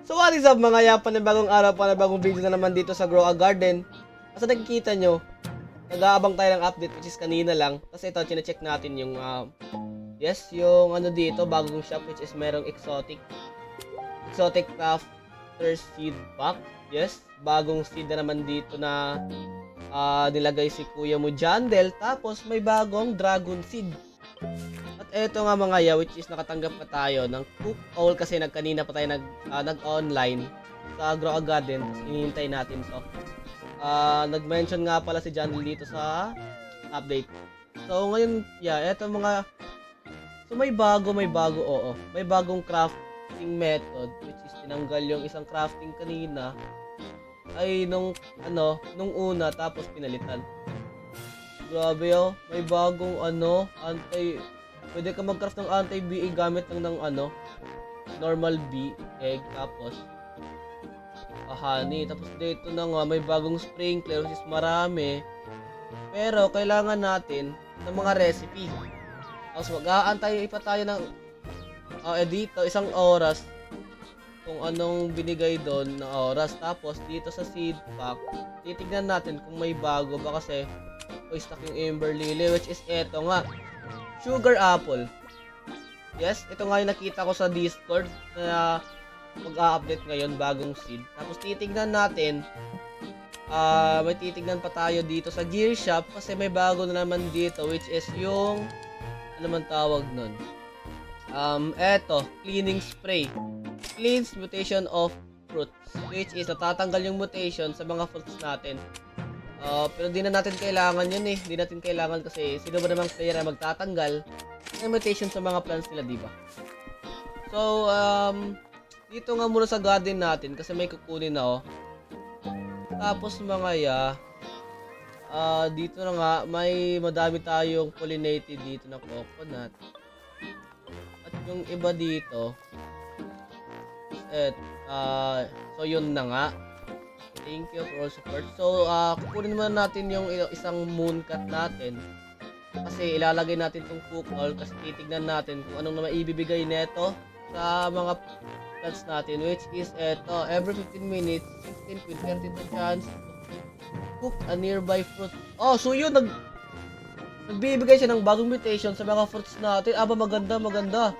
So what is up mga yapan, na bagong araw pa, na bagong video na naman dito sa Grow a Garden. Kasi nakikita nyo, nag-aabang tayo ng update which is kanina lang. Kasi ito, chinecheck natin yung, yung ano dito, bagong shop which is merong exotic crafter seed pack. Yes, bagong seed na naman dito na nilagay si Kuya mo Jandel. Tapos may bagong dragon seed. At eto nga mga ya, which is nakatanggap pa tayo ng cook all kasi kanina pa tayo nag-online sa Grow a Garden. Tapos hinihintay natin to. Nag-mention nga pala si Jandel dito sa update. So ngayon, eto mga, so may bago, oo. May bagong crafting method which is tinanggal yung isang crafting kanina ay nung una tapos pinalitan. Grabe may bagong pwede ka mag-craft ng anti-bee gamit lang ng normal bee egg, tapos honey, tapos dito na nga may bagong sprinkler which is marami, pero kailangan natin ng mga recipe. Tapos mag-aantay pa tayo ng dito isang oras kung anong binigay doon na oras. Tapos dito sa seed pack titignan natin kung may bago ba, kasi stock yung Ember Lily which is eto nga, Sugar Apple. Yes, ito nga yung nakita ko sa Discord na mag-a-update ngayon, bagong seed. Tapos titignan natin, may titignan pa tayo dito sa Gear Shop kasi may bago na naman dito which is yung ano man tawag nun, eto, cleaning spray. Cleans mutation of fruits, which is natatanggal yung mutation sa mga fruits natin. Pero di na natin kailangan yun di natin kailangan kasi sino ba namang player ay magtatanggal ng mutation sa mga plants nila, diba? So, dito nga muna sa garden natin kasi may kukunin na Tapos mga dito na nga, may madami tayong pollinated dito na coconut. At yung iba dito, so yun na nga. Thank you for all support. So, kukunin naman natin yung isang mooncat natin. Kasi ilalagay natin itong cook all kasi titignan natin kung anong naman ibibigay neto sa mga plants natin, which is eto, every 15 minutes, 16 with 32 chance to cook a nearby fruit. Oh, so yun, nagbibigay siya ng bagong mutation sa mga fruits natin. Maganda.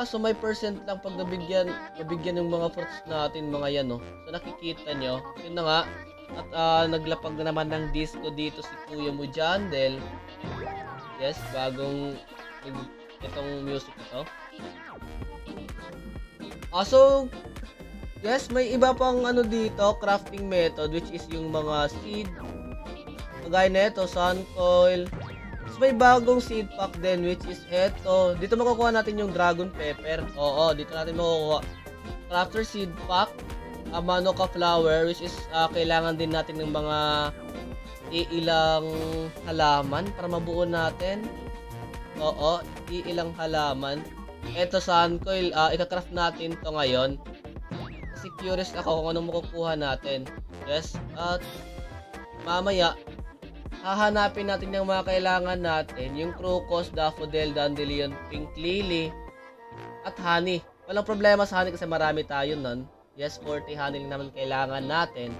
So may percent lang pag nabigyan yung mga fruits natin, mga yan, So nakikita nyo, yun na nga. At naglapag na naman ng disco dito si Kuya mo Jandel. Yes, bagong itong music na to. So yes, may iba pang dito, crafting method which is yung mga seed. Kagaya nito, sun coil. May bagong seed pack din which is eto. Dito makukuha natin yung dragon pepper. Oo, dito natin makukuha. Crafter seed pack, Manuka flower which is kailangan din natin ng mga ilang halaman para mabuo natin. Oo, ilang halaman. Eto sun coil, ika-craft natin to ngayon. Kasi curious ako kung anong makukuha natin. Yes, at mamaya hahanapin natin yung mga kailangan natin, yung crocus, daffodil, dandelion, pink lily, at honey. Walang problema sa honey kasi marami tayo nun. Yes, 40 honey lang naman kailangan natin.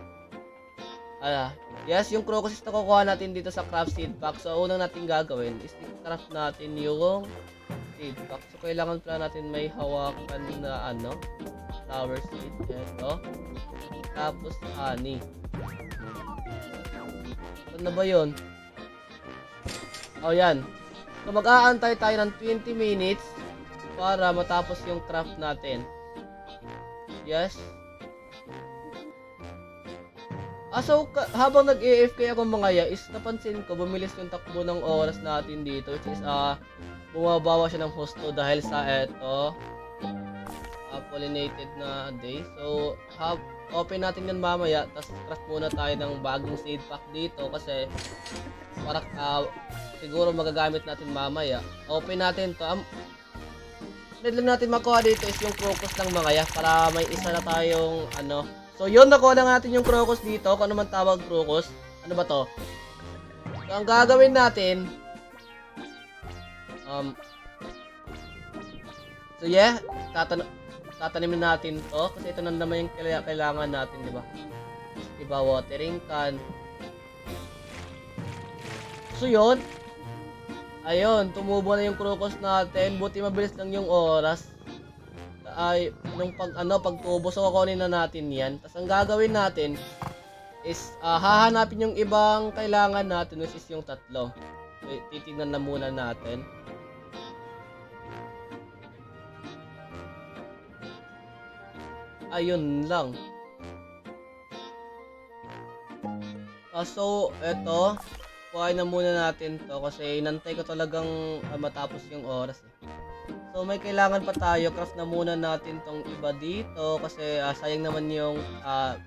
Yes, yung crocus is nakukuha natin dito sa craft seed pack. So, unang natin gagawin is i-craft natin yung seed pack. So, kailangan pala natin may hawakan na flower seed. Ito. Tapos, honey. Ano ba yun? Yan. So mag-aantay tayo ng 20 minutes para matapos yung craft natin. Yes. So habang nag-AFK ako mga is napansin ko bumilis yung takbo ng oras natin dito, which is bumabawa siya ng husto dahil sa pollinated na day. So open natin yan mamaya, tapos craft muna tayo ng bagong seed pack dito kasi para siguro magagamit natin mamaya. Open natin to. Need lang natin makuha dito is yung crocus ng mga para may isa na tayong So yun, nakuha na natin yung crocus dito. Kung ano man tawag crocus. Ano ba to? So ang gagawin natin, so yeah, Tatanim na natin to kasi ito na naman yung kailangan natin, di ba? Diba, watering can. So yun. Ayun, tumubo na yung crocus natin. Buti mabilis lang yung oras. Ay, nung pagtubo, so kukunin na natin yan. Tapos ang gagawin natin is hahanapin yung ibang kailangan natin, which is yung tatlo. So, titignan na muna natin. Ayun lang. So, eto. Kuhain na muna natin to kasi inantay ko talagang matapos yung oras eh. So, may kailangan pa tayo. Craft na muna natin tong iba dito kasi sayang naman yung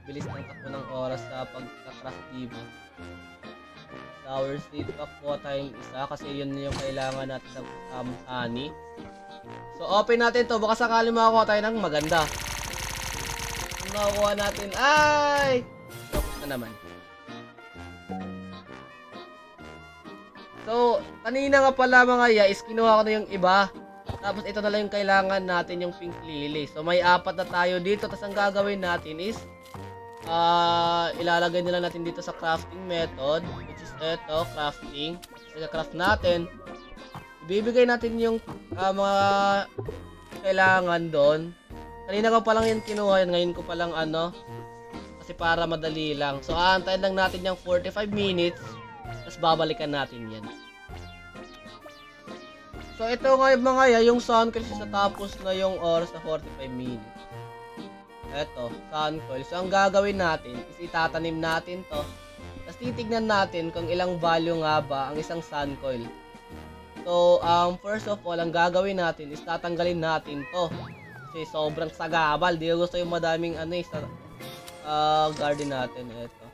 bilis ng takbo ng oras sa pagka-craft dito. Tower seed pa po tayong isa kasi yun yung kailangan natin sa honey. So, open natin to. Baka sakali makakuha tayo ng maganda. Kung makakuha natin, ay! Focus na naman. So, kanina nga pala mga guys, kinuha ko na yung iba. Tapos ito na lang yung kailangan natin, yung pink lily. So, may 4 na tayo dito. Tapos ang gagawin natin is, ilalagay nila natin dito sa crafting method. Which is ito, crafting. So, craft natin. Ibibigay natin yung mga kailangan doon. Kanina ko pa lang yan kinuha. Ngayon ko pa lang kasi para madali lang. So, aantayin lang natin yung 45 minutes. Tapos babalikan natin yan. So, ito nga mga yung sun coil sa tapos na yung oras na 45 minutes. Ito, sun coil. So, ang gagawin natin is itatanim natin to. Tapos titignan natin kung ilang value nga ba ang isang sun coil. So, first of all, ang gagawin natin is tatanggalin natin to. Kasi sobrang sagabal. Di ko gusto yung madaming sa garden natin. Ito.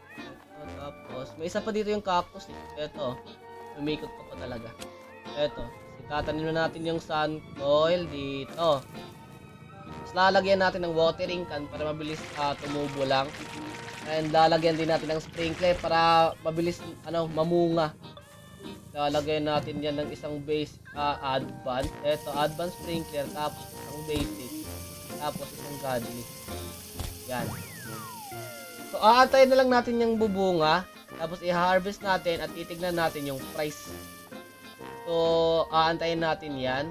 Tapos, may isa pa dito yung cactus. Ito. Umikot pa pa talaga. Ito. Tatanim na natin yung sun coil dito. Tapos, lalagyan natin ng watering can para mabilis tumubo lang. And lalagyan din natin ng sprinkler para mabilis mamunga. Lalagyan natin yan ng isang base advanced. Ito, advanced sprinkler. Tapos, isang basic. Tapos, isang godly. Yan. So, aantayin na lang natin yung bubunga. Tapos, i-harvest natin at titignan natin yung price. So, aantayin natin yan.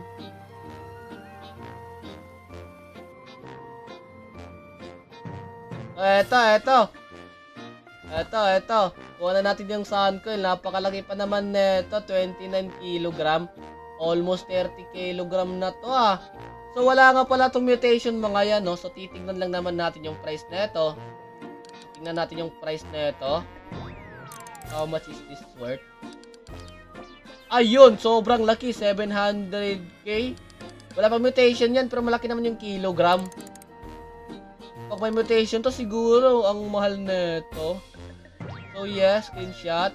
Ito. Kuha na natin yung sun coil. Napakalaki pa naman nito. 29 kg. Almost 30 kg na to So, wala nga pala itong mutation mga yan, no? So, titignan lang naman natin yung price na ito. Tingnan natin yung price na ito. How much is this worth? Ayun, sobrang laki. 700k. Wala pa mutation yan, pero malaki naman yung kilogram. Pag may mutation to, siguro ang mahal na ito. So, yes, screenshot.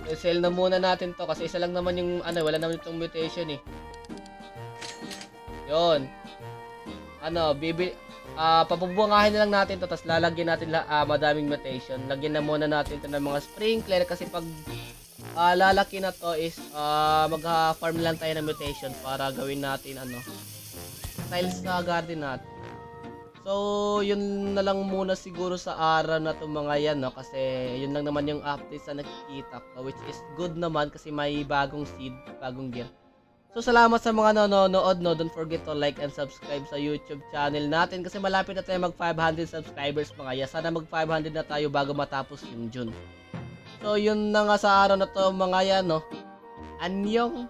Sell na muna natin to kasi isa lang naman yung wala naman itong mutation eh. Yun. Papubuangahin na lang natin to tapos lalagyan natin madaming mutation. Lagyan na muna natin ito ng mga sprinkler kasi pag lalaki na to is mag-farm lang tayo ng mutation para gawin natin tiles sa garden natin. So, yun na lang muna siguro sa araw na itong mga yan, no? Kasi yun lang naman yung updates na nakikita ko, which is good naman kasi may bagong seed, bagong gear. So, salamat sa mga nanonood, no? Don't forget to like and subscribe sa YouTube channel natin kasi malapit na tayo mag 500 subscribers mga yan. Sana mag 500 na tayo bago matapos yung June. So, yun na nga sa araw na to mga yan, no? Anyong!